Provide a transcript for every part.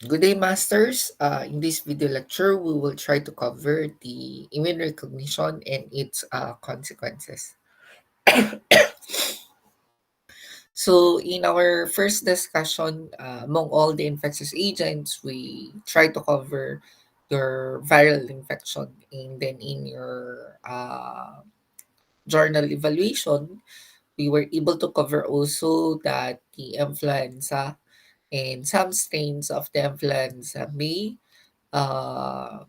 Good day, masters. In this video lecture, we will try to cover the immune recognition and its consequences. So, in our first discussion, among all the infectious agents, we try to cover your viral infection, and then in your journal evaluation, we were able to cover also that the influenza and some strains of the influenza may uh,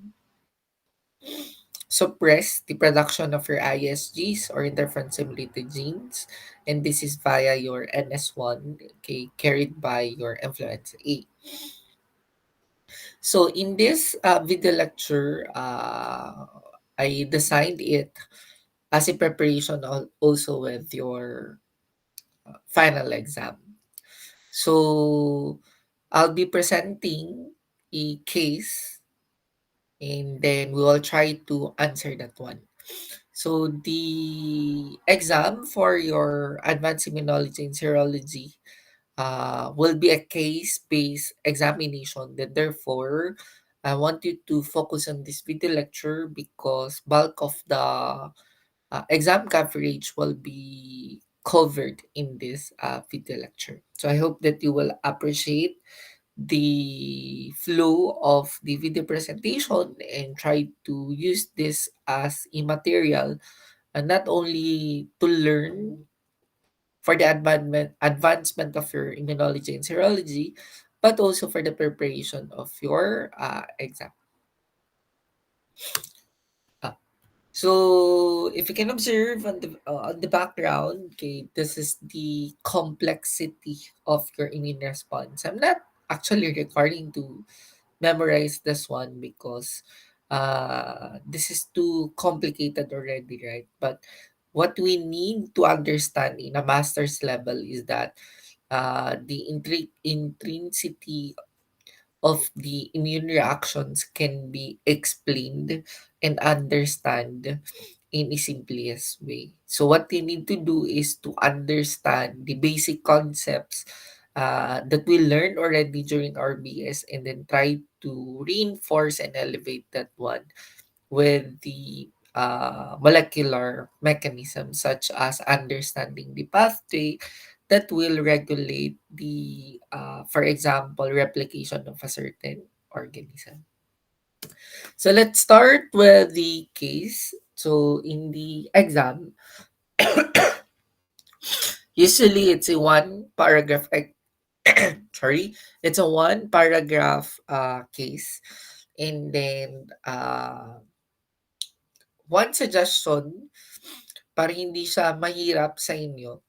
suppress the production of your ISGs or interferon stimulated genes, and this is via your NS1, okay, carried by your influenza A. So in this video lecture, I designed it as a preparation also with your final exam. So I'll be presenting a case and then we will try to answer that one. So the exam for your advanced immunology and serology will be a case-based examination. Then therefore, I want you to focus on this video lecture because bulk of the exam coverage will be covered in this video lecture. So I hope that you will appreciate the flow of the video presentation and try to use this as a material and not only to learn for the advancement of your immunology and serology, but also for the preparation of your exam. Uh, So, if you can observe on the background, okay, this is the complexity of your immune response. I'm not actually recording to memorize this one because this is too complicated already, right? But what we need to understand in a master's level is that the intrinsicity of the immune reactions can be explained and understand in a simplest way. So what you need to do is to understand the basic concepts that we learned already during our BS and then try to reinforce and elevate that one with the molecular mechanisms such as understanding the pathway that will regulate the, for example, replication of a certain organism. So let's start with the case. So in the exam, usually it's a one paragraph, sorry, it's a one paragraph case. And then one suggestion para hindi siya mahirap sa inyo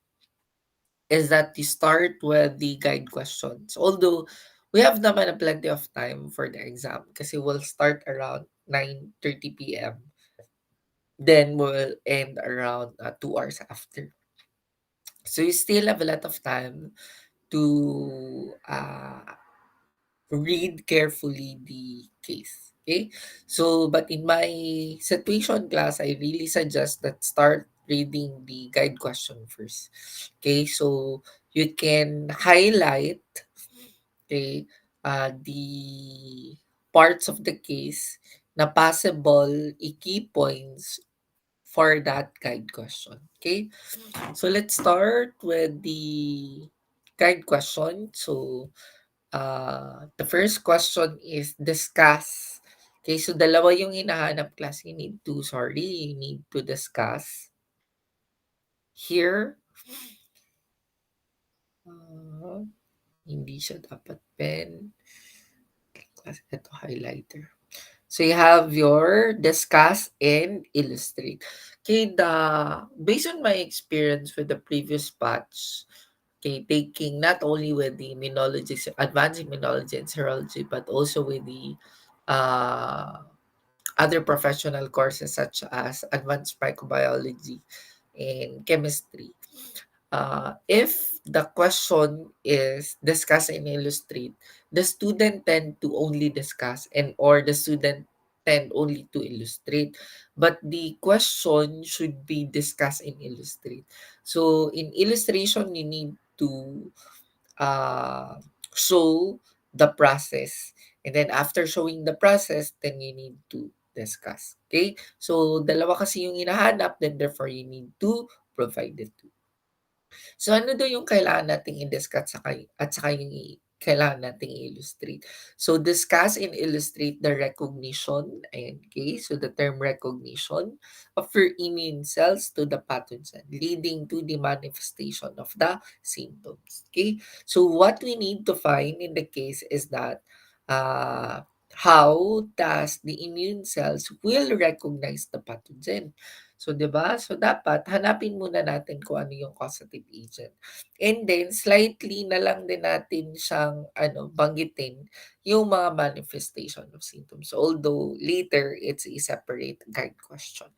is that you start with the guide questions. Although, we have naman a plenty of time for the exam kasi we'll start around 9:30 p.m. Then we'll end around 2 hours after. So you still have a lot of time to read carefully the case. Okay? So, but in my situation class, I really suggest that start reading the guide question first. Okay? So, you can highlight, okay, the parts of the case na possible key points for that guide question. Okay? So, let's start with the guide question. So, the first question is discuss. Okay, so dalawa yung hinahanap class. You need to discuss. Here, uh, hindi siya dapat pen. Ito, highlighter. So you have your discuss and illustrate. Okay, based on my experience with the previous batch, okay, taking not only with the immunology, advanced immunology and serology, but also with the uh, other professional courses such as advanced microbiology and chemistry. If the question is discuss and illustrate, the student tend to only discuss and or the student tend only to illustrate. But the question should be discuss and illustrate. So in illustration, you need to uh, show the process. And then after showing the process, then you need to discuss. Okay? So, dalawa kasi yung hinahanap, then therefore you need to provide it. So, ano daw yung kailangan nating i-discuss at saka yung kailangan nating i-illustrate. So, discuss and illustrate the recognition, ayan, okay? So, the term recognition of your immune cells to the pathogen, leading to the manifestation of the symptoms, okay? So, what we need to find in the case is that how does the immune cells will recognize the pathogen? So, 'di ba? So, dapat hanapin muna natin kung ano yung causative agent. And then slightly na lang din natin siyang banggitin yung mga manifestation of symptoms. Although later it's a separate guide question.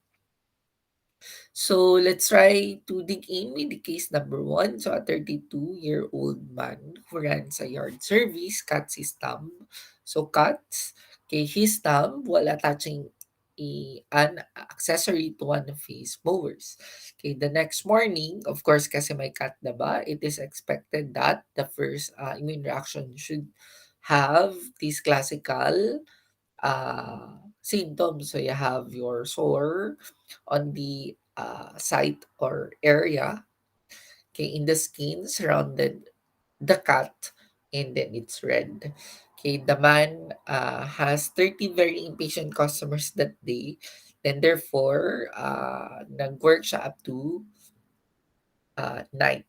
So let's try to dig in with the case number one. So a 32-year-old man who runs a yard service cuts his thumb. So cuts his thumb while attaching an accessory to one of his mowers. The next morning, of course, kasi may cut na ba, it is expected that the first immune reaction should have this classical symptoms. So you have your sore on the site or area, in the skin surrounded the cut, and then it's red. The man has 30 very impatient customers that day. Then therefore, nag-work siya up to night.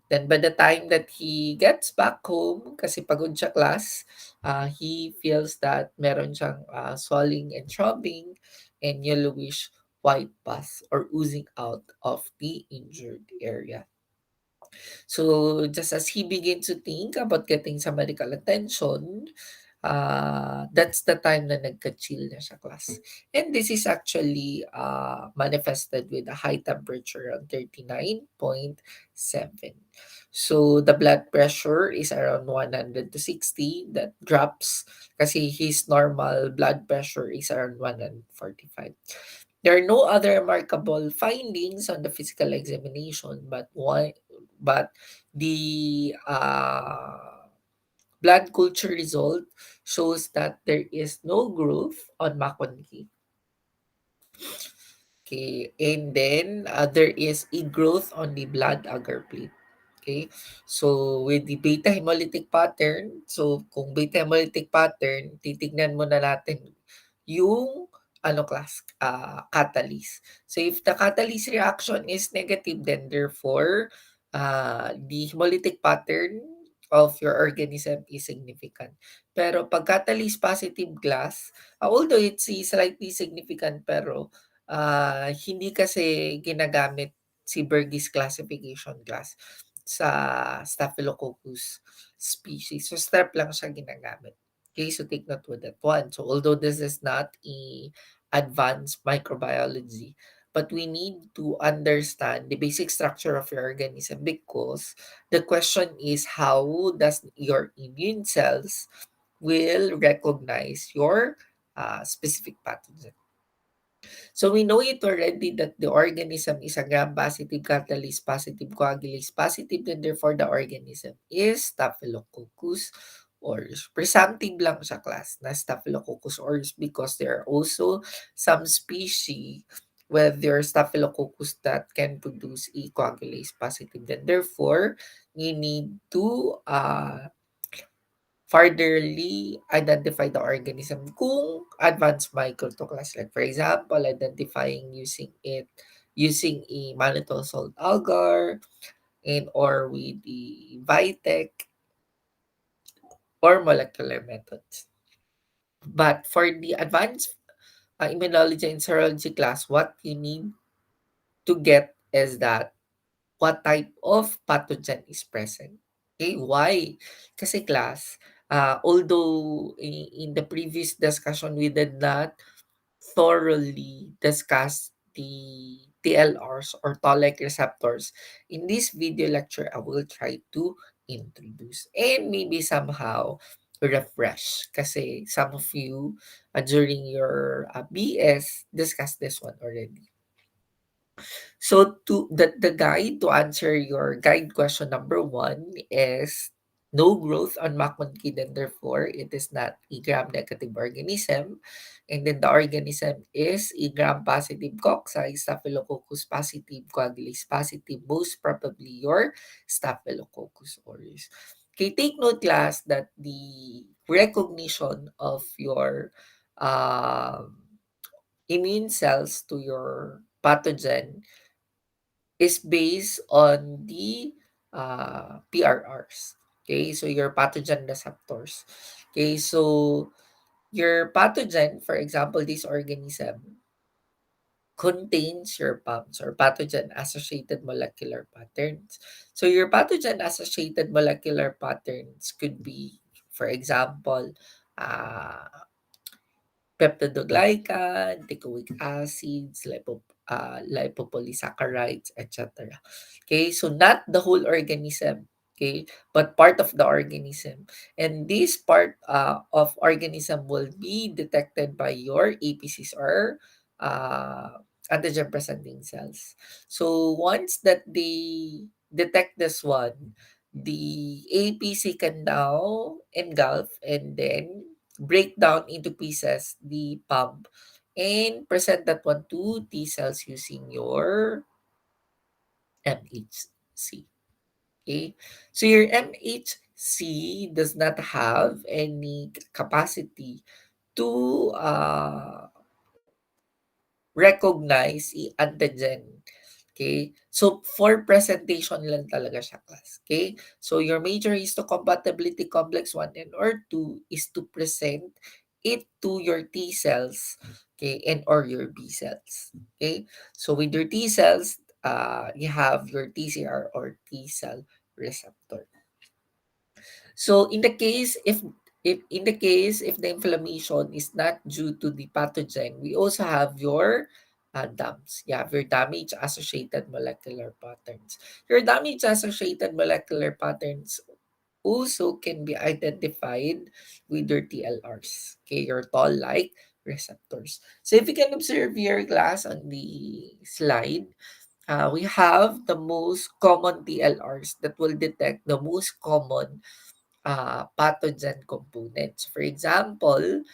Then by the time that he gets back home, kasi pagod siya class, he feels that meron siyang swelling and throbbing and yellowish white pus or oozing out of the injured area. So just as he begins to think about getting some medical attention, that's the time na nagka-chill na sa class. And this is actually manifested with a high temperature of 39.7. So the blood pressure is around 100 to 60. That drops kasi his normal blood pressure is around 145. There are no other remarkable findings on the physical examination, but the blood culture result shows that there is no growth on McConaughey. Okay, and then there is a growth on the blood agar plate. Okay, so with the beta hemolytic pattern, so kung beta hemolytic pattern, titignan muna natin yung catalyst. So if the catalyst reaction is negative, then therefore the hemolytic pattern of your organism is significant. Pero pag catalyst positive glass, although it's slightly significant, pero hindi kasi ginagamit si Berg's classification class sa Staphylococcus species. So strep lang siya ginagamit. Okay, so take note with that one. So although this is not a advanced microbiology, but we need to understand the basic structure of your organism, because the question is how does your immune cells will recognize your specific pathogen. So we know it already that the organism is a gram-positive, catalase positive, coagulase positive, and therefore the organism is Staphylococcus aureus. Presumptive lang sa class na Staphylococcus aureus because there are also some species with their Staphylococcus that can produce a coagulase positive. Then therefore, you need to furtherly identify the organism kung advanced microclass. Like for example, identifying using a mannitol salt agar and or with the Vitek or molecular methods. But for the advanced immunology and serology class, what you need to get is that what type of pathogen is present. Okay, why? Kasi class, although in the previous discussion we did not thoroughly discuss the TLRs or toll-like receptors, in this video lecture I will try to introduce and maybe somehow refresh kasi some of you during your BS discussed this one already. So to the guide to answer your guide question number one is no growth on monkey, then therefore it is not a gram-negative organism. And then the organism is a gram-positive cocci, Staphylococcus positive, Coagulase positive, most probably your Staphylococcus aureus. Okay, take note class that the recognition of your immune cells to your pathogen is based on the PRRs. Okay, so your pathogen receptors. Okay, so your pathogen, for example, this organism contains your PAMs or pathogen associated molecular patterns. So your pathogen associated molecular patterns could be, for example, uh, peptidoglycan, teichoic acids, lipopolysaccharides, etc. Okay, so not the whole organism, okay, but part of the organism. And this part of organism will be detected by your APCs or antigen presenting cells. So once that they detect this one, the APC can now engulf and then break down into pieces the pump and present that one to T cells using your MHC. Okay, so your MHC does not have any capacity to recognize antigen. Okay? So, for presentation lang talaga siya, class. Okay? So, your major histocompatibility complex 1 and or 2 is to present it to your T cells, okay, and or your B cells. Okay? So, with your T cells, you have your TCR or T cell receptor. So in the case if the inflammation is not due to the pathogen, we also have your DAMs. You have your damage associated molecular patterns. Your damage associated molecular patterns also can be identified with your TLRs. Okay, your toll-like receptors. So if you can observe your glass on the slide, we have the most common TLRs that will detect the most common pathogen components. For example,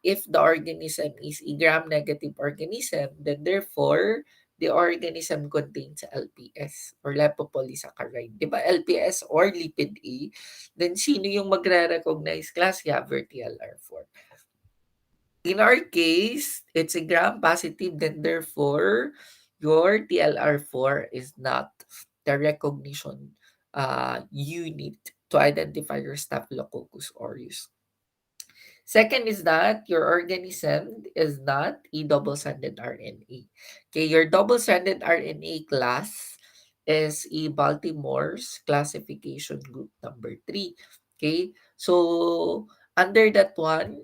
if the organism is a gram-negative organism, then therefore, the organism contains LPS or lipopolysaccharide. Di ba LPS or lipid A? Then sino yung magre-recognize class? You have your TLR4. In our case, it's a gram-positive, then therefore, your TLR4 is not the recognition unit to identify your Staphylococcus aureus. Second is that your organism is not a double-stranded RNA. Okay, your double-stranded RNA class is a Baltimore's classification group number 3. Okay, so under that one,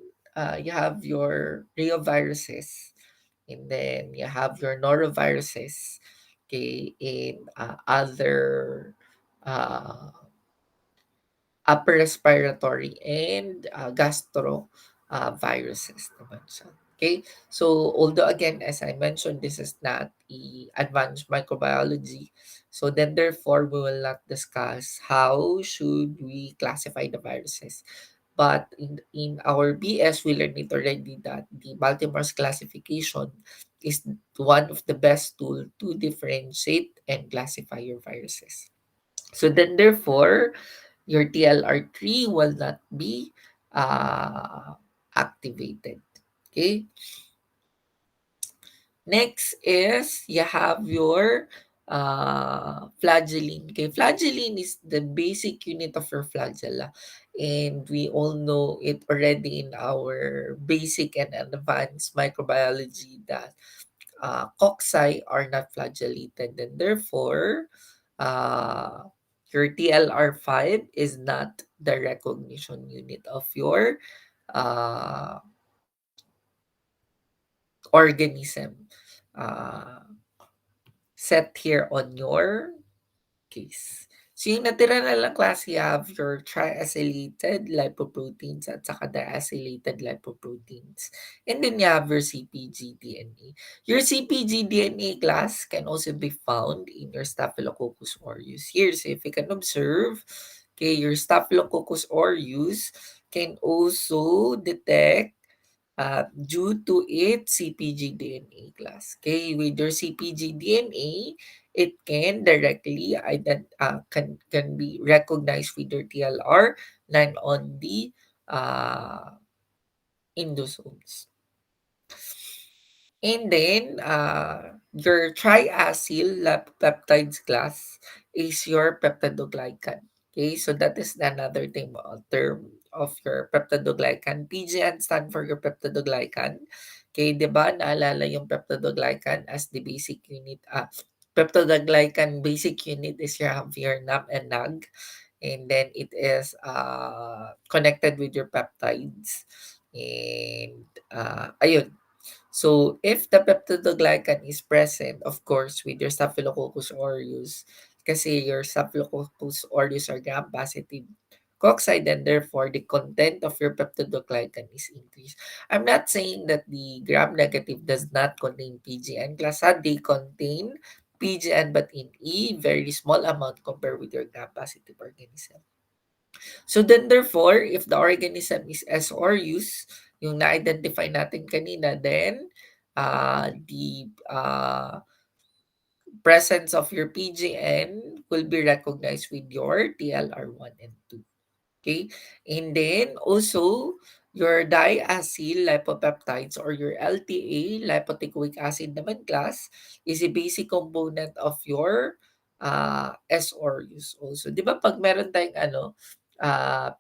you have your reoviruses, and then you have your noroviruses, okay, and other uh, upper respiratory and gastro viruses naman siya. Okay? So, although again, as I mentioned, this is not advanced microbiology. So then therefore, we will not discuss how should we classify the viruses. But in our BS, we learned it already that the Baltimore's classification is one of the best tool to differentiate and classify your viruses. So then therefore, your TLR3 will not be activated. Okay. Next is you have your flagellin. Okay, flagellin is the basic unit of your flagella, and we all know it already in our basic and advanced microbiology that cocci are not flagellated, and therefore uh, your TLR5 is not the recognition unit of your uh, organism set here on your case. So yung natira na lang klase, you have your triacylated lipoproteins at saka diacylated lipoproteins. And then you have your CpG DNA. Your CpG DNA class can also be found in your Staphylococcus aureus. Here, so if you can observe, Okay, your Staphylococcus aureus can also detect due to its CpG DNA class. Okay, with your CpG DNA, it can directly can be recognized with your TLR line on the endosomes. And then, your triacyl peptides class is your peptidoglycan. Okay, so that is another term of your peptidoglycan. PGN stand for your peptidoglycan. Okay, di ba? Naalala yung peptidoglycan as the basic unit. Peptidoglycan basic unit is you have your NAM and NAG. And then it is connected with your peptides. And ayun, so if the peptidoglycan is present, of course, with your Staphylococcus aureus, kasi your Staphylococcus aureus are gram-positive cocci, and therefore the content of your peptidoglycan is increased. I'm not saying that the gram-negative does not contain PGN class. They contain PGN but in a very small amount compared with your gram-positive organism. So then therefore, if the organism is S aureus, yung na-identify natin kanina, then the presence of your PGN will be recognized with your TLR1 and 2. Okay? And then also, your diacyl lipopeptides or your LTA, lipoteichoic acid naman class, is a basic component of your S aureus also. Di ba pag meron tayong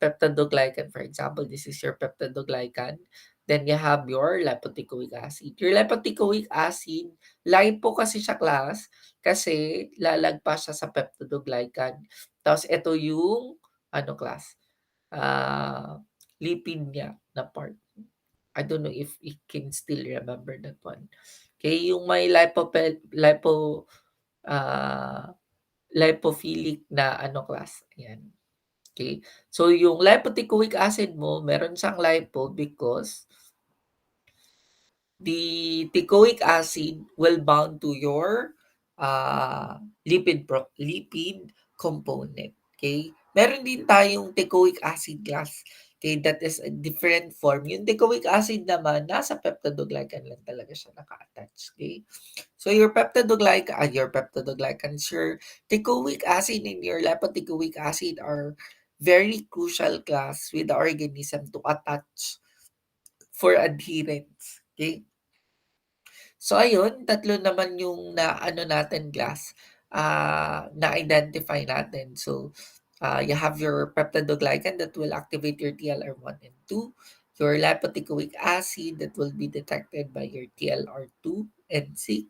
peptidoglycan, for example, this is your peptidoglycan, then you have your lipoteichoic acid. Your lipoteichoic acid, lipo kasi siya class, kasi lalagpas siya sa peptidoglycan. Tapos ito yung class, ah, lipid niya na part. I don't know if you can still remember that one. Okay, yung may ah, lipophilic na class. Ayan. Okay. So yung lipoteichoic acid mo, meron siyang lipo because the teichoic acid will bound to your lipid component. Okay? Meron din tayong teichoic acid class. Okay, that is a different form. Yung teichoic acid naman, nasa peptidoglycan lang talaga siya naka-attach. Okay? So your peptidoglycans, your teichoic acid and your lipoteichoic acid are very crucial class with the organism to attach for adherence. Okay? So ayun, tatlo naman yung natin class, na-identify natin. So, you have your peptidoglycan that will activate your TLR1 and 2, your lipoteichoic acid that will be detected by your TLR2 and 6.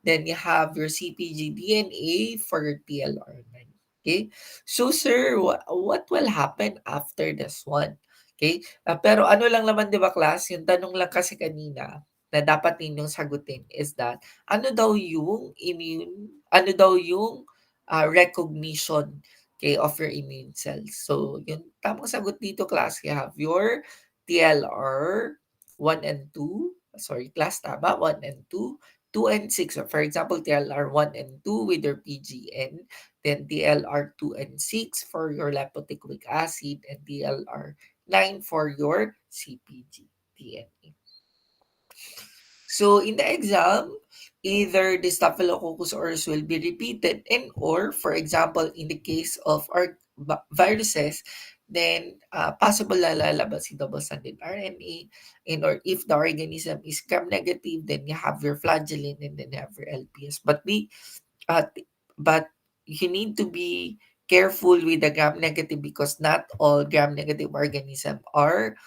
Then you have your CpG DNA for your TLR9. Okay? So sir, what will happen after this one? Okay? Pero ano lang naman 'di ba class, yung tanong lang kasi kanina na dapat ninyong sagutin is that ano daw yung recognition, okay, of your immune cells. So, yung tamang sagot dito, class, you have your TLR 1 and 2. Sorry, class, tama? 1 and 2. 2 and 6. So, for example, TLR 1 and 2 with your PGN. Then TLR 2 and 6 for your lipoteichoic acid. And TLR 9 for your CpG DNA. So in the exam, either the Staphylococcus aureus will be repeated and or, for example, in the case of our viruses, then possible na lalabas si double-stranded RNA, and or if the organism is gram-negative, then you have your flagellin and then you have your LPS. Uh, but you need to be careful with the gram-negative because not all gram-negative organisms are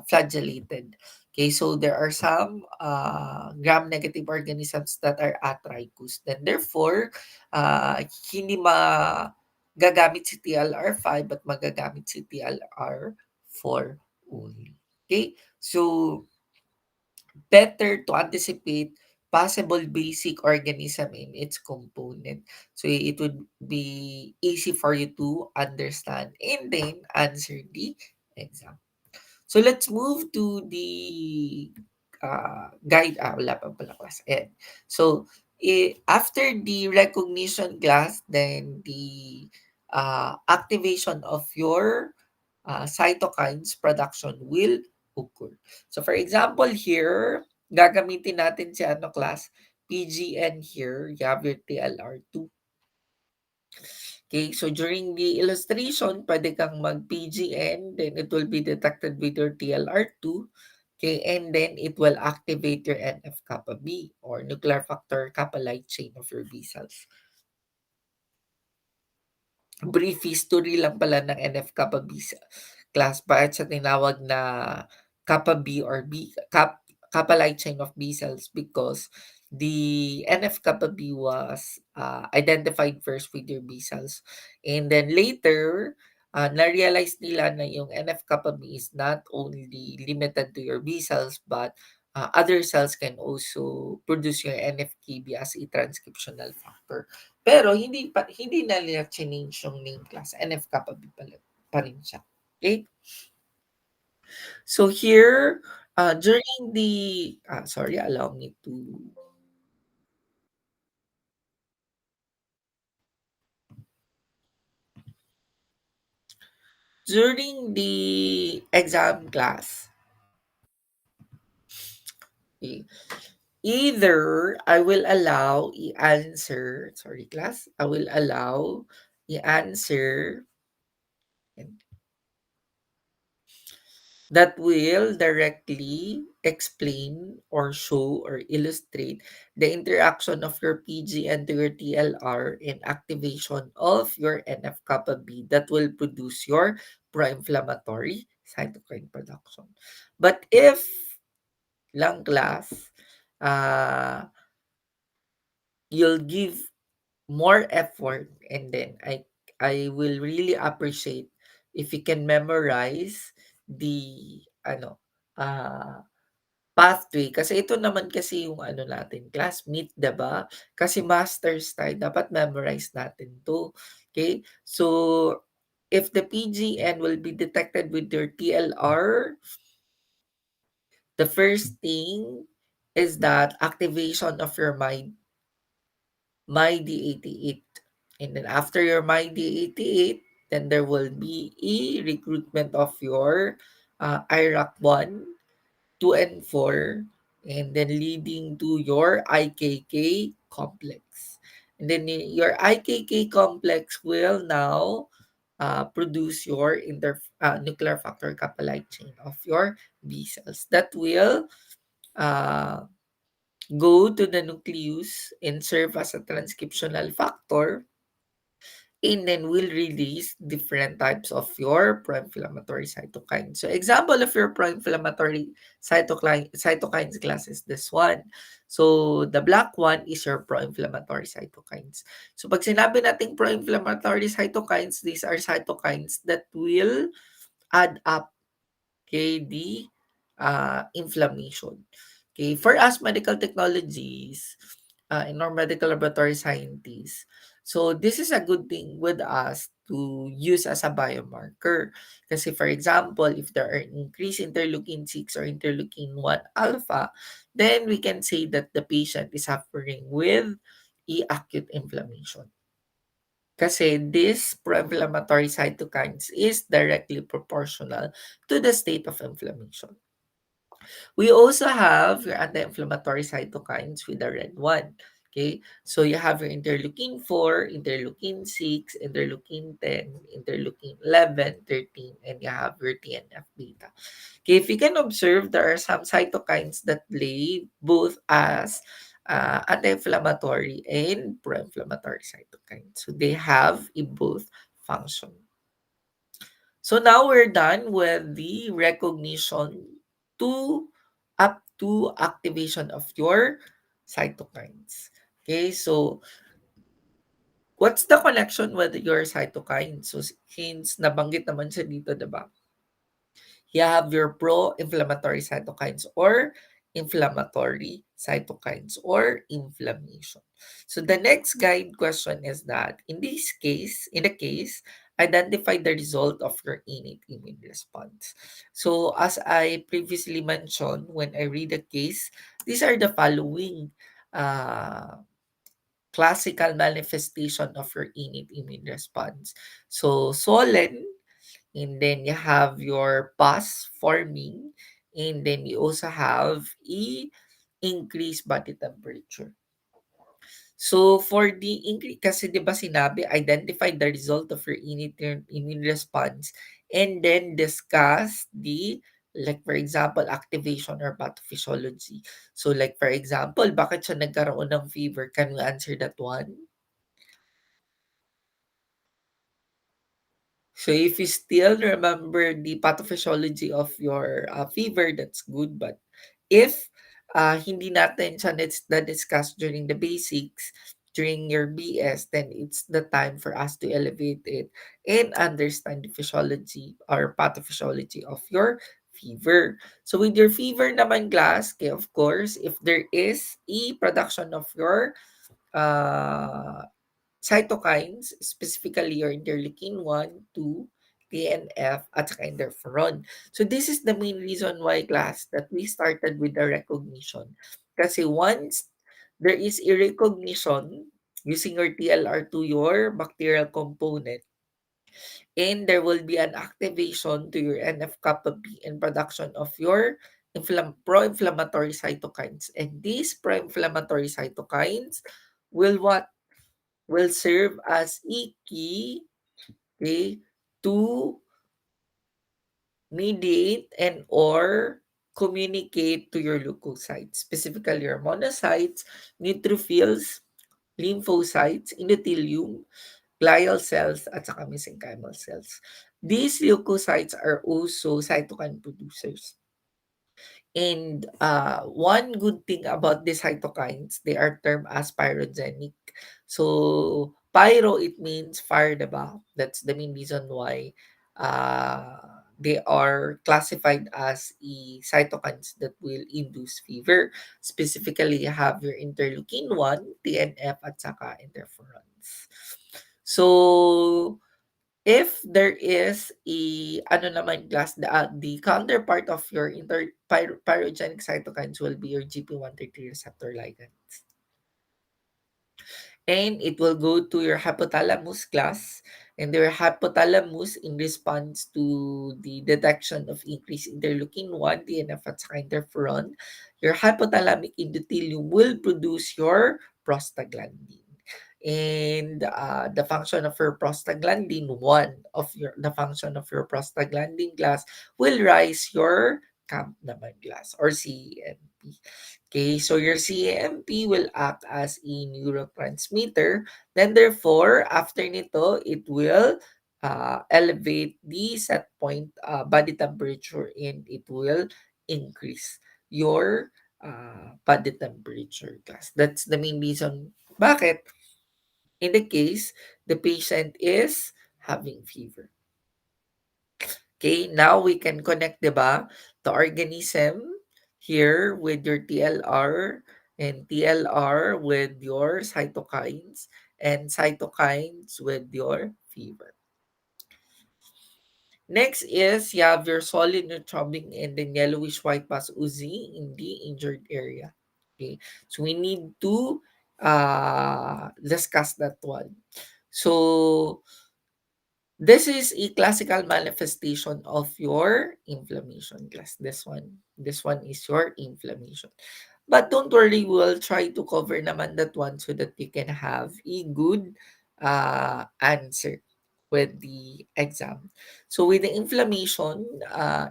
flagellated. Okay, so there are some gram-negative organisms that are atrichous. Then therefore, hindi magagamit si TLR5 but magagamit si TLR4 only. Okay, so better to anticipate possible basic organism in its component. So it would be easy for you to understand and then answer the exam. So let's move to the guide. Wala pa pala class. Ayan. So after the recognition class, then the activation of your cytokines production will occur. So for example here, gagamitin natin si ano class, PGN here, you have your TLR2. Okay, so during the illustration, pwede kang mag-PGN, then it will be detected with your TLR2. Okay, and then it will activate your NF-kappa B or nuclear factor kappa light chain of your B cells. Brief history lang pala ng NF-kappa B class. Bakit siya tinawag na kappa B or kappa light chain of B cells? Because the NF-kappa B was identified first with your B cells. And then later, na-realize nila na yung NF-kappa B is not only limited to your B cells, but other cells can also produce your NF-kB as a transcriptional factor. Pero hindi na nila change yung name class, NF kappa B pa rin siya, okey? So here, during the sorry, allow me to during the exam class, okay, either I will allow i-answer sorry class, I will allow i-answer that will directly explain or show or illustrate the interaction of your PGN to your TLR and activation of your NF-kappa B that will produce your pro-inflammatory cytokine production. But if lang class, uh, you'll give more effort and then I will really appreciate if you can memorize the ano pathway kasi ito naman kasi yung ano natin classmate 'di ba? Kasi masters tayo dapat memorize natin 'to. Okay? So if the PGN will be detected with your TLR, the first thing is that activation of your MyD88. And then after your MyD88, then there will be a recruitment of your IRAC1, 2, and 4, and then leading to your IKK complex. And then your IKK complex will now produce your nuclear factor kappa light chain of your B cells. That will uh, go to the nucleus and serve as a transcriptional factor and then will release different types of your pro-inflammatory cytokines. So example of your pro-inflammatory cytokines class is this one. So the black one is your pro-inflammatory cytokines. So pag sinabi nating pro-inflammatory cytokines, these are cytokines that will add up, okay, the inflammation. Okay, for us medical technologies, in our medical laboratory scientists, so this is a good thing with us to use as a biomarker. Kasi for example, if there are increased interleukin 6 or interleukin 1 alpha, then we can say that the patient is suffering with acute inflammation. Kasi this pro-inflammatory cytokines is directly proportional to the state of inflammation. We also have your anti-inflammatory cytokines with the red one. Okay, so you have your interleukin 4, interleukin 6, interleukin 10, interleukin 11, 13, and you have your TNF beta. Okay, if you can observe, there are some cytokines that play both as anti-inflammatory and pro-inflammatory cytokines. So they have a both function. So now we're done with the recognition to up to activation of your cytokines. Okay, so what's the connection with your cytokines? So since nabanggit naman siya dito, 'di ba? You have your pro-inflammatory cytokines or inflammatory cytokines or inflammation. So the next guide question is that in the case, identify the result of your innate immune response. So as I previously mentioned, when I read the case, these are the following uh, classical manifestation of your innate immune response. So swollen, and then you have your pus forming, and then you also have increased body temperature. So for the increase, kasi 'di ba sinabi, identify the result of your innate immune response and then discuss the, like for example, activation or pathophysiology. So like for example, bakit siya nagkaroon ng fever? Can you answer that one? So if you still remember the pathophysiology of your fever, that's good. But if hindi natin siya na-discuss during the basics, during your BS, then it's the time for us to elevate it and understand the physiology or pathophysiology of your fever. So with your fever naman class, okay, of course, if there is a production of your uh, cytokines, specifically your interleukin 1, 2, TNF, at saka interferon. So this is the main reason why class that we started with the recognition. Kasi once there is a recognition using your TLR to your bacterial component, and there will be an activation to your NF-kappa B and production of your pro-inflammatory cytokines. And these pro-inflammatory cytokines will what? Will serve as a key, okay, to mediate and or communicate to your leukocytes, specifically your monocytes, neutrophils, lymphocytes, endothelium, glial cells, at saka mesenchymal cells. These leukocytes are also cytokine producers. And one good thing about the cytokines, they are termed as pyrogenic. So, pyro, it means fire, diba? That's the main reason why they are classified as cytokines that will induce fever. Specifically, you have your interleukin 1, TNF, at saka interferons. So, if there is ano naman class, the counterpart of your pyrogenic cytokines will be your GP133 receptor ligands. And it will go to your hypothalamus class, and your hypothalamus in response to the detection of increased interleukin 1, TNF, at saka interferon, your hypothalamic endothelium will produce your prostaglandin. And the function of your prostaglandin, the function of your prostaglandin class will rise your CAMP naman class or CEMP. Okay, so your CAMP will act as a neurotransmitter. Then therefore, after nito, it will elevate the set point body temperature, and it will increase your body temperature class. That's the main reason bakit in the case the patient is having fever. Okay, now we can connect, di ba, the organism here with your TLR and TLR with your cytokines and cytokines with your fever. Next is you have your solid neutrophil and then yellowish white pus oozing in the injured area. Okay, so we need to discuss that one. So this is a classical manifestation of your inflammation class. This one is your inflammation. But don't worry, we'll try to cover naman that one so that you can have a good answer with the exam. So with the inflammation,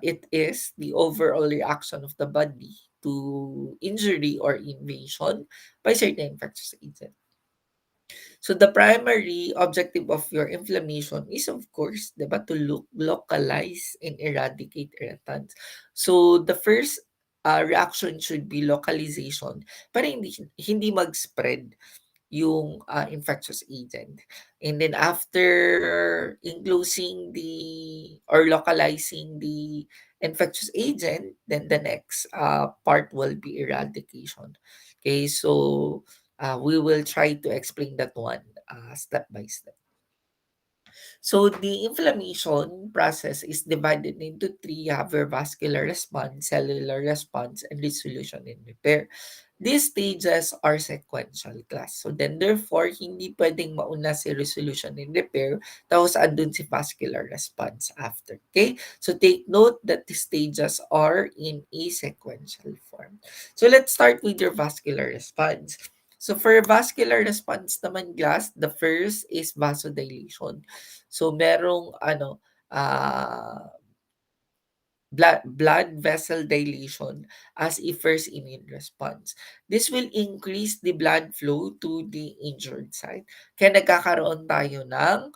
it is the overall reaction of the body to injury or invasion by certain infectious agents. So the primary objective of your inflammation is of course, 'di ba, to localize and eradicate irritants. So the first reaction should be localization para hindi mag-spread yung infectious agent. And then after enclosing the or localizing the infectious agent, then the next part will be eradication. Okay, so we will try to explain that one step by step. So the inflammation process is divided into three. You have your vascular response, cellular response, and resolution and repair. These stages are sequential class. So then therefore, hindi pwedeng mauna si resolution and repair, tapos andun si vascular response after. Okay? So take note that the stages are in a sequential form. So let's start with your vascular response. So for vascular response naman glass, the first is vasodilation. So merong blood vessel dilation as a first immune response. This will increase the blood flow to the injured site. Kaya nagkakaroon tayo ng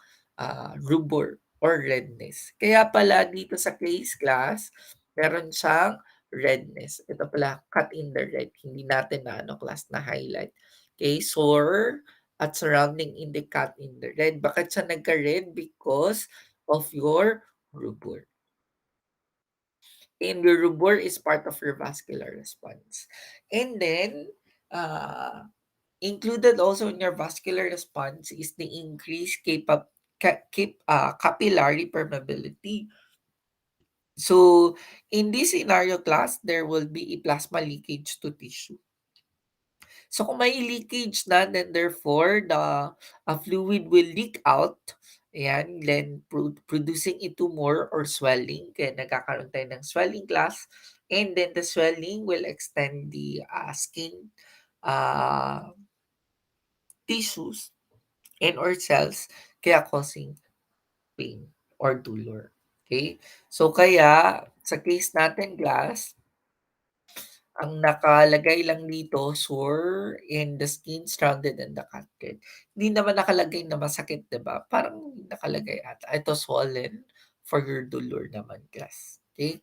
rubor or redness. Kaya pala dito sa case class, meron siyang redness. Ito pala, cut in the red. Hindi natin na class na highlight. Okay, sore at surrounding in the cut in the red. Bakit siya nagka-red? Because of your rubor. And your rubor is part of your vascular response. And then, included also in your vascular response is the increased capillary permeability. So, in this scenario class, there will be a plasma leakage to tissue. So kung may leakage na, then therefore the fluid will leak out. Ayan, then producing a tumor or swelling. Kaya nagkakaroon tayo ng swelling class. And then the swelling will extend the skin uh, tissues and or cells, kaya causing pain or dolor. Okay? So kaya sa case natin glass, ang nakalagay lang dito, sore in the skin, stranded and the catted. Hindi naman nakalagay na masakit, 'di ba? Parang nakalagay ata, ito swollen for your dolor naman class. Okay?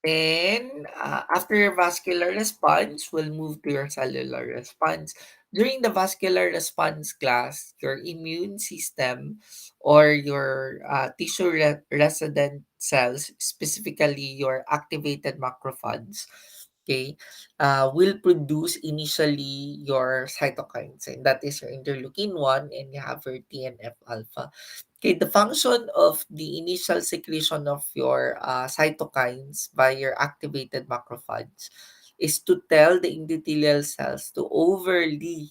And after your vascular response, we'll move to your cellular response. During the vascular response class, your immune system or your resident cells, specifically your activated macrophages, okay, will produce initially your cytokines, and that is your interleukin 1 and you have your TNF alpha. Okay, the function of the initial secretion of your cytokines by your activated macrophage is to tell the endothelial cells to overly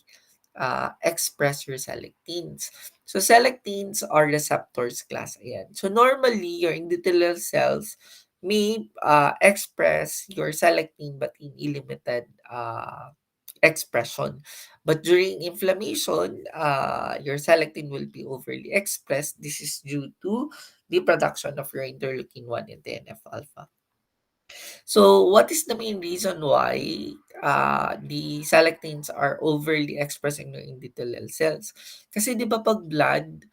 express your selectins. So selectins are receptors class. Ayan. So normally, your endothelial cells may express your selectin but in a limited expression. But during inflammation, your selectin will be overly expressed. This is due to the production of your interleukin 1 and TNF alpha. So, what is the main reason why the selectins are overly expressed in your endothelial cells? Kasi di ba pag blood,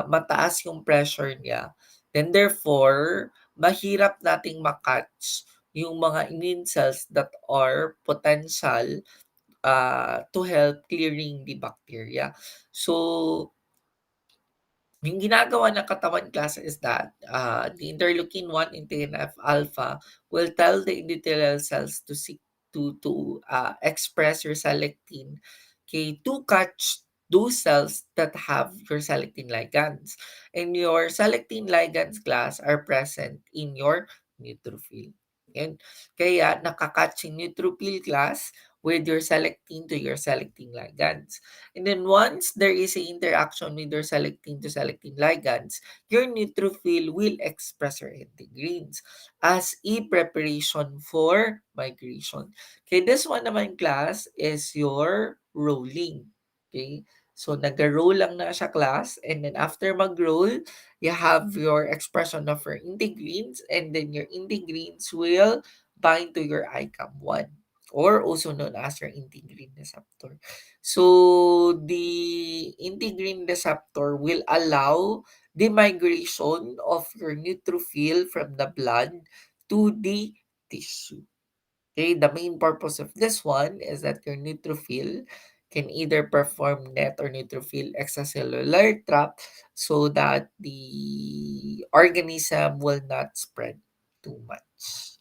mataas yung pressure niya, then therefore, mahirap nating makatch yung mga immune cells that are potential to help clearing the bacteria. So, yung ginagawa ng katawan class is that the interleukin 1 and TNF alpha will tell the endothelial cells to seek to express your selectin, okay, to catch those cells that have your selectin ligands. And your selectin ligands class are present in your neutrophil. And kaya nakakatch yung neutrophil class with your selectin to your selectin ligands. And then once there is an interaction with your selectin to selectin ligands, your neutrophil will express your integrins as a preparation for migration. Okay, this one naman class is your rolling. Okay, so nag-roll lang na siya class, and then after mag-roll, you have your expression of your integrins, and then your integrins will bind to your ICAM1 or also known as your integrin receptor. So the integrin receptor will allow the migration of your neutrophil from the blood to the tissue. Okay, the main purpose of this one is that your neutrophil can either perform net or neutrophil extracellular trap so that the organism will not spread too much.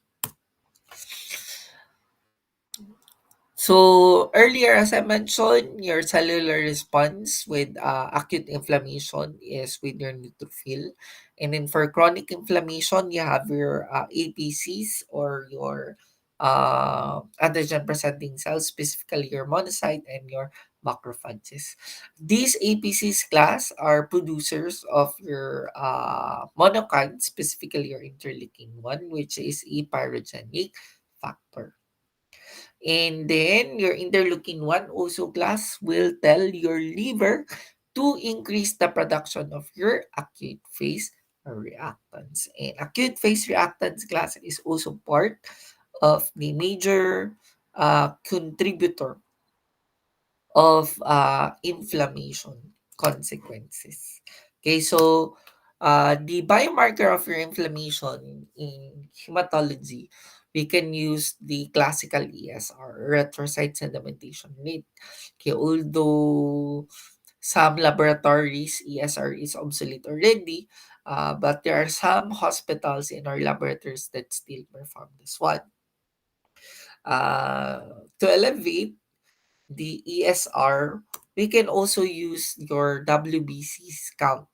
So earlier, as I mentioned, your cellular response with acute inflammation is with your neutrophil. And then for chronic inflammation, you have your APCs or your antigen presenting cells, specifically your monocyte and your macrophages. These APCs class are producers of your monokine, specifically your interleukin 1, which is a pyrogenic factor. And then your interleukin 1 also class will tell your liver to increase the production of your acute phase reactants. And acute phase reactants class is also part of the major contributor of inflammation consequences. Okay, so the biomarker of your inflammation in hematology, we can use the classical ESR, erythrocyte sedimentation rate. Okay, although some laboratories ESR is obsolete already, but there are some hospitals in our laboratories that still perform this one. To elevate the ESR, we can also use your WBC's count.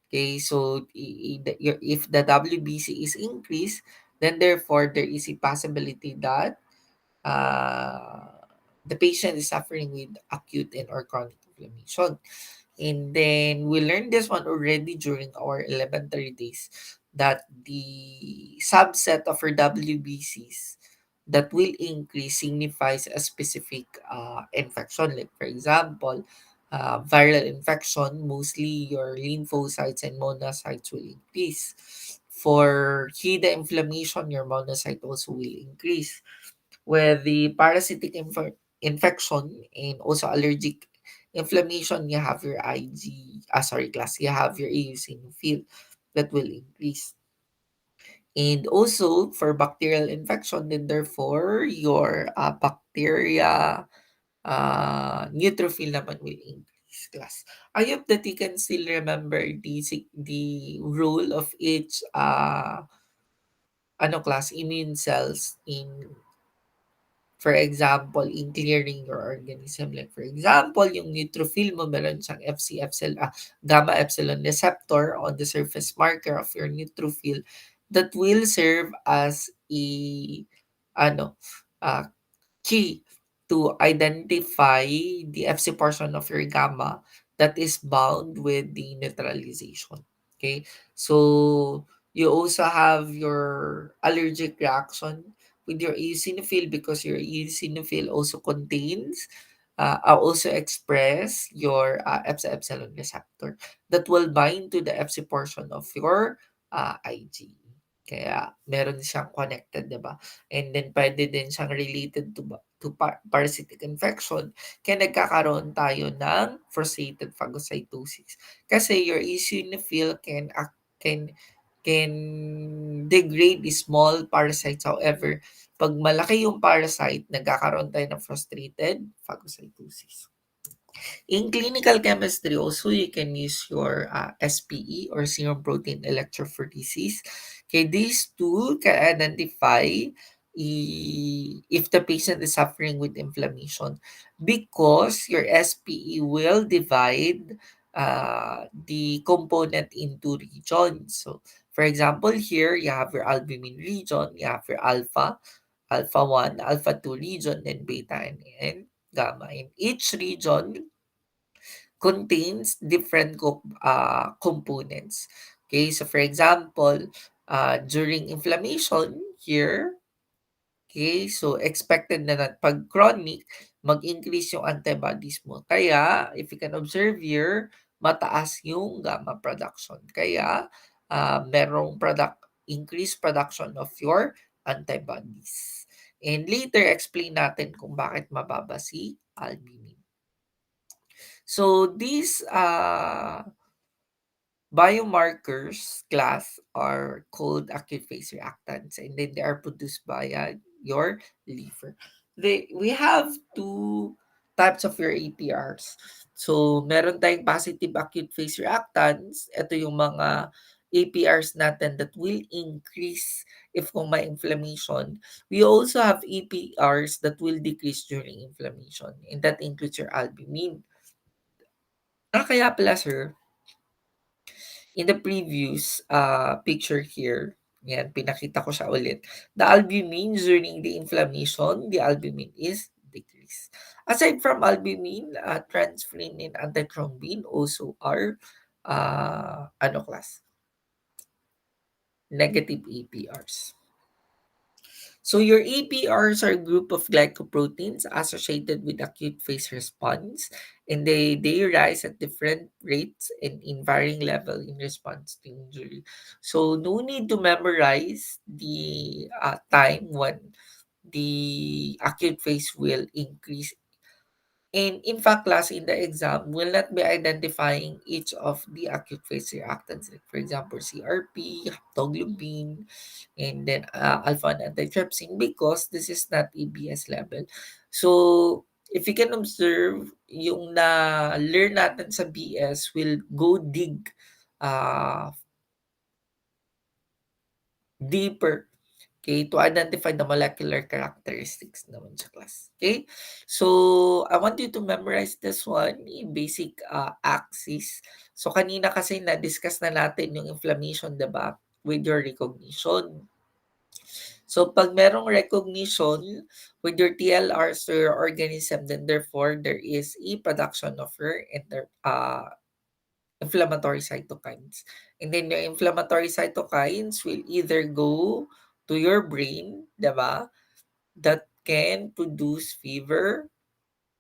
Okay, so if the WBC is increased, then therefore there is a possibility that the patient is suffering with acute and or chronic inflammation. And then we learned this one already during our elementary days, that the subset of our WBCs that will increase signifies a specific infection. Like for example, viral infection, mostly your lymphocytes and monocytes will increase. For HIDA inflammation, your monocyte also will increase. With the parasitic infection and also allergic inflammation, you have your class, you have your eosinophil that will increase. And also for bacterial infection, then therefore your bacteria neutrophil naman will increase class. I hope that you can still remember the role of each class immune cells in, for example, in clearing your organism. Like for example, yung neutrophil mo, meron siyang gamma epsilon receptor on the surface marker of your neutrophil that will serve as a ano, uh, key to identify the Fc portion of your gamma that is bound with the neutralization. Okay, so you also have your allergic reaction with your eosinophil, because your eosinophil also contains also express your Fc epsilon receptor that will bind to the Fc portion of your IgE. Kaya meron siyang connected, 'di ba? And then puwede din siyang related to parasitic infection, kaya nagkakaroon tayo ng frustrated phagocytosis. Kasi your eosinophil can degrade the small parasites. However, 'pag malaki yung parasite, nagkakaroon tayo ng frustrated phagocytosis. In clinical chemistry also, you can use your SPE or serum protein electrophoresis. Okay, these two can identify if the patient is suffering with inflammation, because your SPE will divide the component into regions. So, for example, here you have your albumin region, you have your alpha 1, alpha 2 region, then beta and gamma. In each region contains different components. Okay, so for example, during inflammation here, okay, so expected na pag chronic, mag-increase yung antibodies mo. Kaya, if you can observe here, mataas yung gamma production. Kaya, merong increased production of your antibodies. And later, explain natin kung bakit mababa si albumin. So these biomarkers class are called active phase reactants, and then they are produced by your liver. We have two types of your EPRs. So meron tayong positive acute phase reactants. Ito yung mga APRs natin that will increase if kung may inflammation. We also have EPRs that will decrease during inflammation, and that includes your albumin. Kaya pala sir, in the previous picture here, yan, pinakita ko siya ulit. The albumin during the inflammation, the albumin is decreased. Aside from albumin, transferrin and antithrombin also are ano class? Negative APRs. So your APRs are a group of glycoproteins associated with acute phase response, and they rise at different rates and in varying level in response to injury. So no need to memorize the time when the acute phase will increase. And in fact, class in the exam will not be identifying each of the acute phase reactants. Like for example, CRP, haptoglobin, and then alpha antitrypsin because this is not EBS level. So, if you can observe, yung na-learn natin sa BS will go dig uh, deeper, okay, to identify the molecular characteristics naman sa class. Okay? So, I want you to memorize this one, yung basic axis. So, kanina kasi na-discuss na natin yung inflammation, diba? With your recognition. So, pag merong recognition with your TLRs to your organism, then therefore, there is a production of your inflammatory cytokines. And then your inflammatory cytokines will either go to your brain, diba? That can produce fever.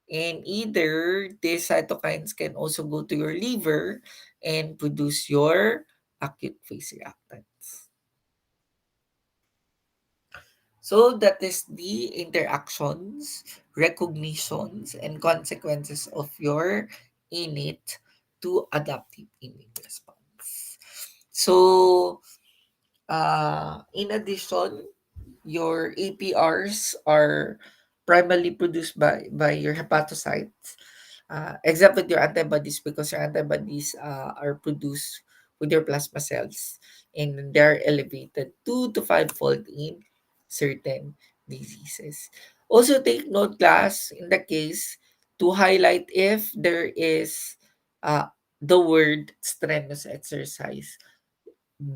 And either these cytokines can also go to your liver and produce your acute phase reactants. So that is the interactions, recognitions, and consequences of your innate to adaptive immune response. So, in addition, your APRs are primarily produced by your hepatocytes, except with your antibodies because your antibodies are produced with your plasma cells and they're elevated 2 to 5 fold in certain diseases. Also, take note, class, in the case to highlight if there is uh, the word strenuous exercise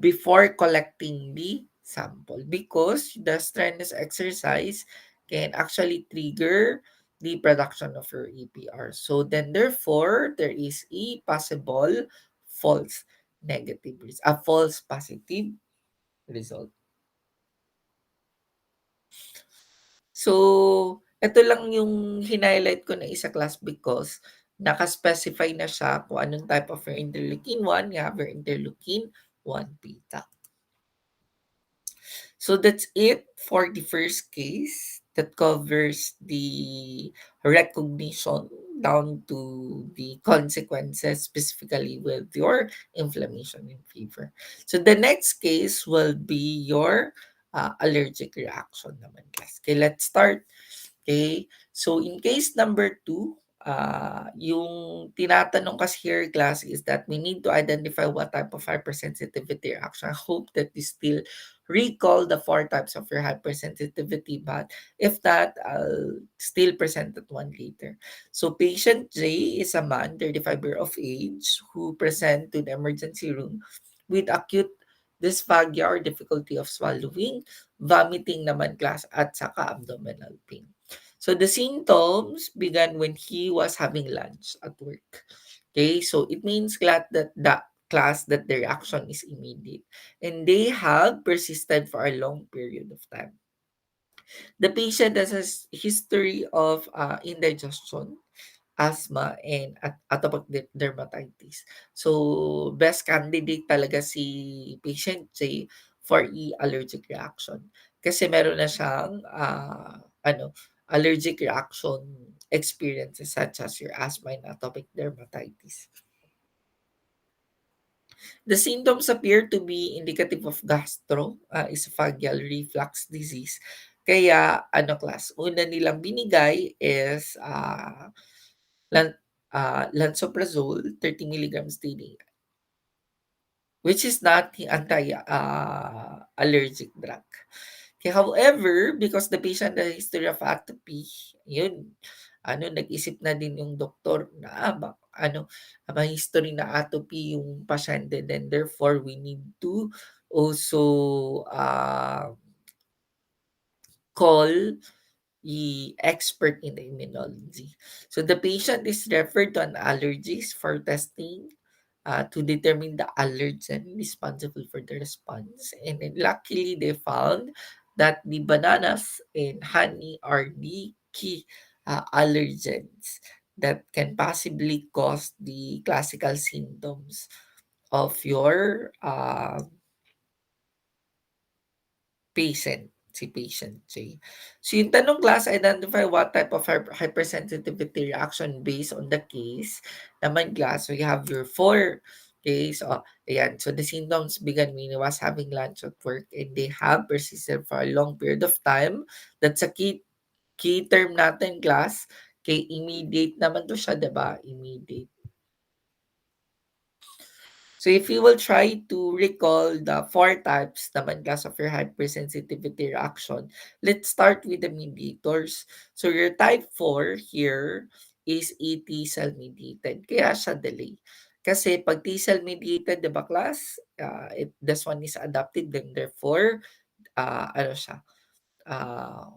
before collecting the sample because the strenuous exercise can actually trigger the production of your EPR. So then therefore there is a possible false a false positive result. So ito lang yung highlight ko na isa class because naka-specify na siya kung anong type of your interleukin 1, you have your interleukin 1 beta. So that's it for the first case that covers the recognition down to the consequences specifically with your inflammation and fever. So the next case will be your allergic reaction naman guys. Okay, let's start. Okay? So in case number 2, yung tinatanong kasi here class is that we need to identify what type of hypersensitivity reaction. I hope that you still recall the 4 types of your hypersensitivity, but if not, I'll still present that one later. So patient J is a man, 35 years of age, who present to the emergency room with acute dysphagia or difficulty of swallowing, vomiting naman class, at saka abdominal pain. So the symptoms began when he was having lunch at work. Okay, so it means that the reaction is immediate and they have persisted for a long period of time. The patient has a history of indigestion, asthma, and atopic dermatitis. So, best candidate talaga si patient J for allergic reaction. Kasi meron na siyang allergic reaction experiences such as your asthma and atopic dermatitis. The symptoms appear to be indicative of esophageal reflux disease. Kaya class, una nilang binigay is lan lansoprazole 30 milligrams daily. which is not the anti-allergic drug. Okay, however, because the patient has a history of atopy, yun, nag-isip na din yung doktor na, may history na atopy yung pasyente, then therefore we need to also call the expert in the immunology. So the patient is referred to an allergist for testing to determine the allergen responsible for the response. And then luckily, they found that the bananas and honey are the key allergens that can possibly cause the classical symptoms of your patient J. So yung tanong class, identify what type of hypersensitivity reaction based on the case. Naman class, so you have your four case. Ayan. So the symptoms began when he was having lunch at work and they have persisted for a long period of time. That's a key term natin class. Kay immediate naman to siya, diba? Immediate. So if you will try to recall the four types naman class of your hypersensitivity reaction, let's start with the mediators. So your type 4 here is a T-cell mediated. Kaya siya delay. Kasi pag T-cell mediated, di ba class, this one is adapted, then therefore, siya, uh,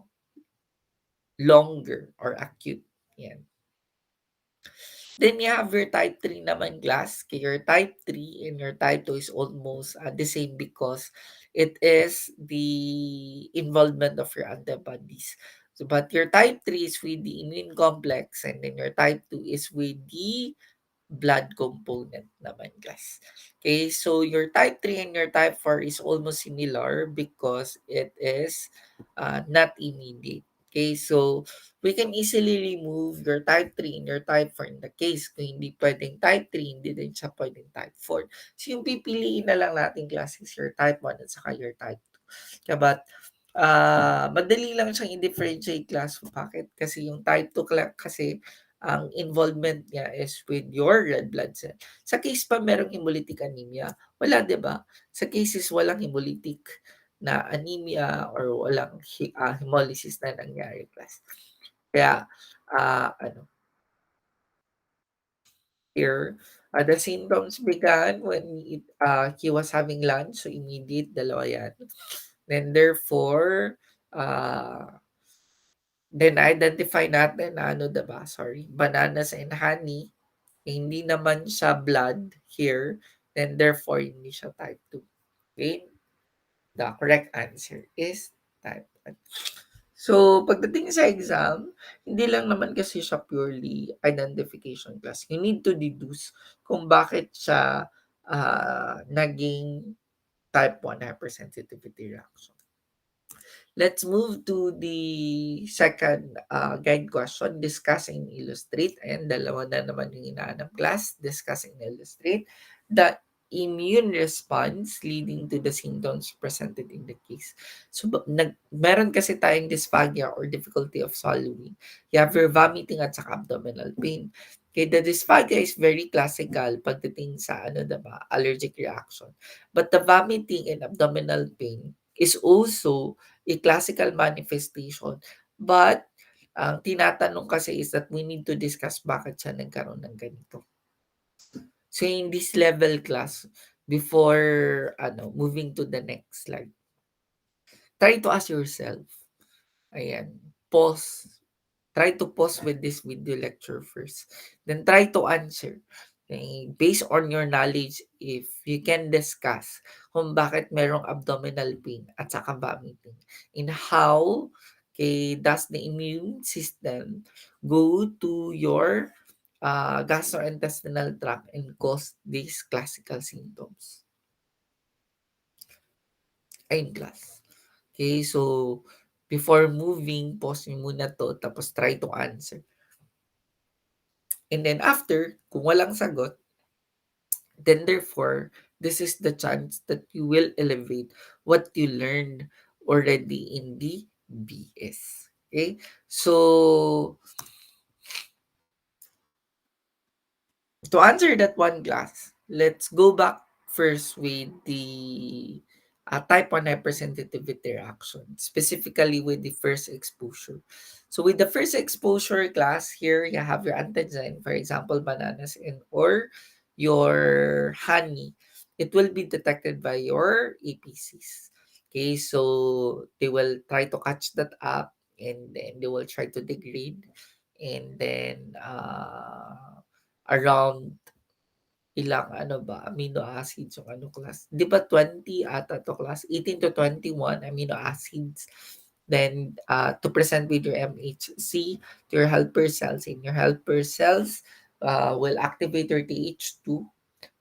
longer or acute. Yan. Then you have your type 3 naman glass. Okay, your type 3 and your type 2 is almost the same because it is the involvement of your antibodies. So, but your type 3 is with the immune complex and then your type 2 is with the blood component naman guys. Okay, so your type 3 and your type 4 is almost similar because it is not immediate. Okay, so we can easily remove your type 3 and your type 4 in the case kung hindi pwedeng type 3, hindi din siya pwedeng type 4. So yung pipiliin na lang natin classes your type 1 at saka your type 2. Kaya but madali lang siyang i-differentiate class. Bakit? Kasi yung type 2 kasi ang involvement niya is with your red blood cell. Sa case pa merong hemolytic anemia, wala 'di ba? Sa cases walang hemolytic na anemia or walang hemolysis na nangyari class. Kaya here, the symptoms began when he was having lunch, so immediate, dalawa yan. Then therefore, then identify natin na diba, sorry, bananas and honey, hindi naman siya blood here, then therefore hindi siya type 2. Okay? The correct answer is type 1. So, pagdating sa exam, hindi lang naman kasi siya purely identification class. You need to deduce kung bakit siya naging type 1 hypersensitivity reaction. Let's move to the second guide question, discuss and illustrate. And dalawa na naman yung inaanap class, discuss and illustrate. The immune response leading to the symptoms presented in the case. So, meron kasi tayong dysphagia or difficulty of swallowing. You have your vomiting at saka abdominal pain. Okay, the dysphagia is very classical pagdating sa diba, allergic reaction. But the vomiting and abdominal pain is also a classical manifestation. But ang tinatanong kasi is that we need to discuss bakit siya nagkaroon ng ganito. So in this level class, before moving to the next slide, try to ask yourself, ayan, pause. Try to pause with this video lecture first. Then try to answer. Okay? Based on your knowledge, if you can discuss kung bakit merong abdominal pain at saka vomiting. And how does the immune system go to your gastrointestinal tract and cause these classical symptoms. Ayun class. Okay, so before moving, pause nyo muna to, tapos try to answer. And then after, kung walang sagot, then therefore, this is the chance that you will elevate what you learned already in the BS. Okay? So, to answer that one class, let's go back first with the type 1 hypersensitivity reaction, specifically with the first exposure. So with the first exposure class, here you have your antigen, for example, bananas and or your honey. It will be detected by your APCs. Okay, so they will try to catch that up, and then they will try to degrade, and then around ilang ano ba, amino acids yung ano class. 'Di ba 20 ata 'to class? 18 to 21 amino acids. Then, to present with your MHC to your helper cells. And your helper cells will activate your TH2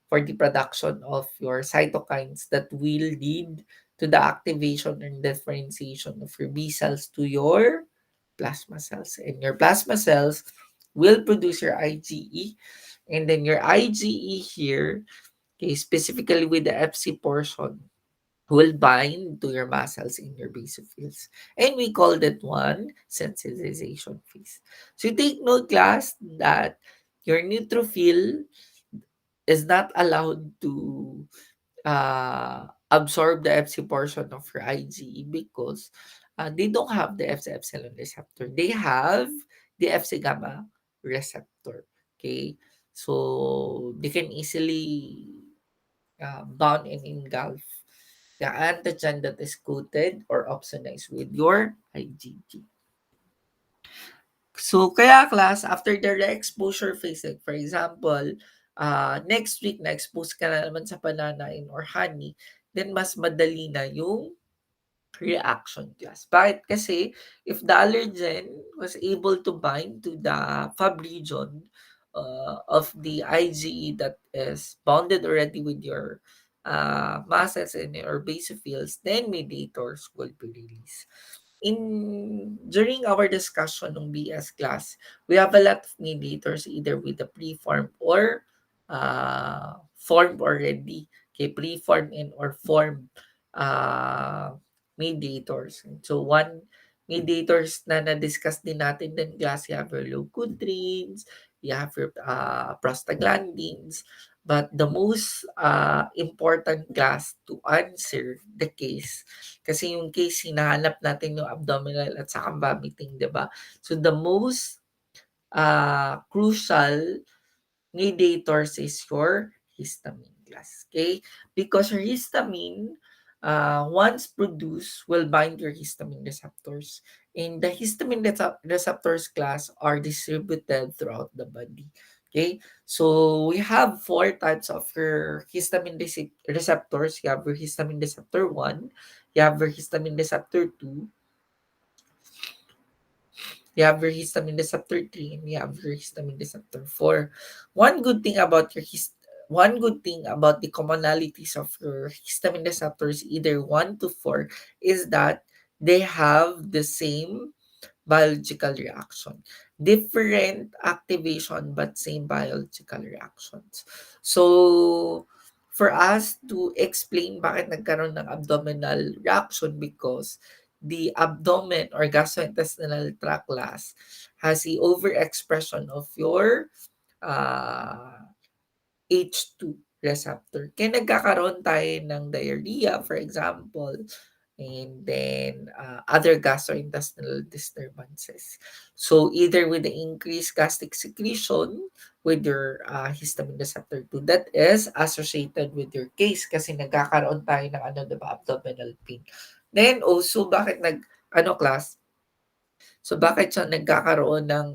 for the production of your cytokines that will lead to the activation and differentiation of your B cells to your plasma cells. And your plasma cells will produce your IgE. And then your IgE here, okay, specifically with the Fc portion, will bind to your muscles in your basophils. And we call that one sensitization phase. So take note, class, that your neutrophil is not allowed to absorb the Fc portion of your IgE because they don't have the Fc epsilon receptor. They have the Fc gamma receptor. Okay, so they can easily bound and engulf the antigen that is coated or opsonized with your IgG. So, kaya class, after the re-exposure phase, like for example, next week na-expose ka na naman sa pananain or honey, then mas madali na yung reaction class. Bakit? Kasi if the allergen was able to bind to the Fab region of the IgE that is bonded already with your muscles and your basophils, then mediators will be released. During our discussion ng BS class, we have a lot of mediators either with the preform or formed already. Okay, preformed and or formed uh, mediators. So one mediators na na-discuss din natin din class, you have your leukotrienes, you have your prostaglandins, but the most important class to answer the case, kasi yung case hinahanap natin yung abdominal at saka vomiting, 'di ba? So the most crucial mediators is your histamine class. Okay? Because your histamine, once produced, will bind your histamine receptors. And the histamine receptors class are distributed throughout the body. Okay? So we have four types of your histamine receptors. You have your histamine receptor 1, you have your histamine receptor 2, you have your histamine receptor 3, and you have your histamine receptor 4. One good thing about your one good thing about the commonalities of your histamine receptors, either 1 to 4, is that they have the same biological reaction. Different activation but same biological reactions. So, for us to explain bakit nagkaroon ng abdominal reaction, because the abdomen or gastrointestinal tract class has a overexpression of your uh, H2 receptor. Kaya nagkakaroon tayo ng diarrhea, for example, and then other gastrointestinal disturbances. So either with the increased gastric secretion with your histamine receptor 2, that is associated with your case kasi nagkakaroon tayo ng ano, diba, abdominal pain. Then also, bakit class? So bakit siya nagkakaroon ng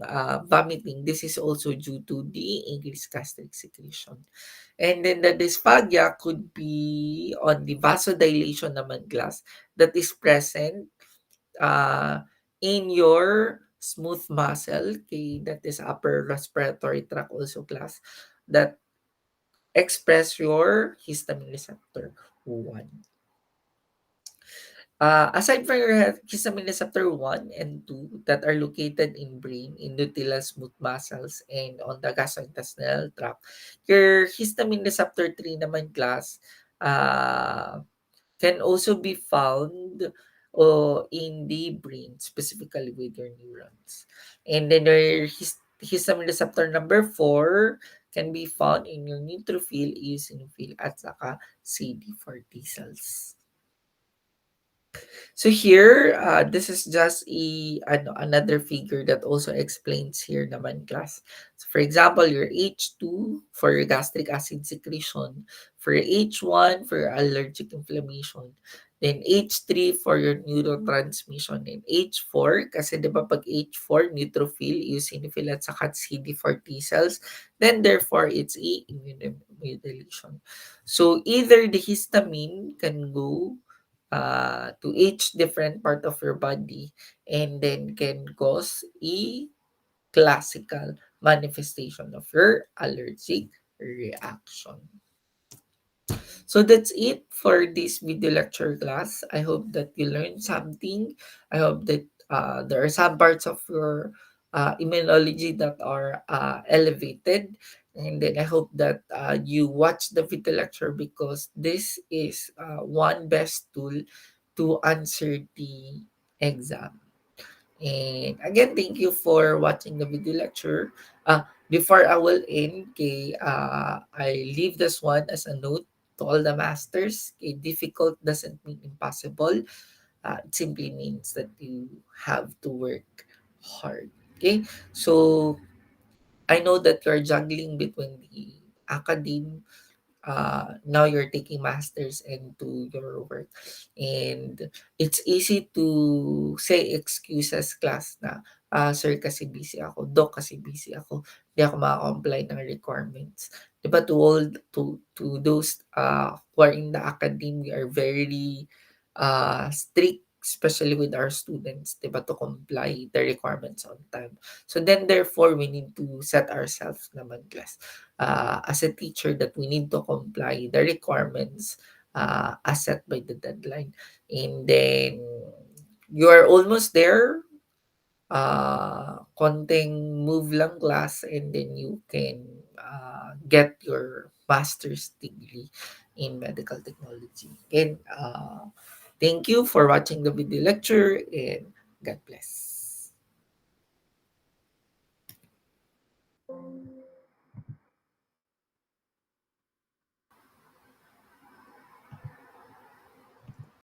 vomiting? This is also due to the increased gastric secretion. And then the dysphagia could be on the vasodilation naman class that is present in your smooth muscle, okay, that is upper respiratory tract also class, that express your histamine receptor 1. Aside from your histamine receptor 1 and 2 that are located in brain, endothelial smooth muscles, and on the gastrointestinal tract, your histamine receptor 3 naman class can also be found in the brain, specifically with your neurons. And then your histamine receptor number 4 can be found in your neutrophil, eosinophil, at saka CD4 T cells. So here, this is just another figure that also explains here naman class. So for example, your H2 for your gastric acid secretion, for your H1 for your allergic inflammation, then H3 for your neurotransmission, and H4, kasi di ba pag H4, neutrophil, eosinophil, at saka CD4 T cells, then therefore it's immunomodulation. So either the histamine can go to each different part of your body and then can cause a classical manifestation of your allergic reaction. So that's it for this video lecture class. I hope that you learned something. I hope that there are some parts of your immunology that are elevated. And then I hope that you watch the video lecture because this is one best tool to answer the exam. And again, thank you for watching the video lecture. Before I will end, okay, I leave this one as a note to all the masters. Okay, difficult doesn't mean impossible. It simply means that you have to work hard. Okay, so I know that you're juggling between the academe, now you're taking masters and do your work, and it's easy to say excuses class na sir kasi busy ako, doc kasi busy ako, di ako maka-comply ng requirements, di ba? To all, to those who are in the academy, we are very strict, especially with our students, di ba, to comply the requirements on time. So then therefore we need to set ourselves naman class, as a teacher, that we need to comply the requirements as set by the deadline. And then you are almost there. Konting move lang class and then you can get your master's degree in medical technology. And thank you for watching the video lecture and God bless.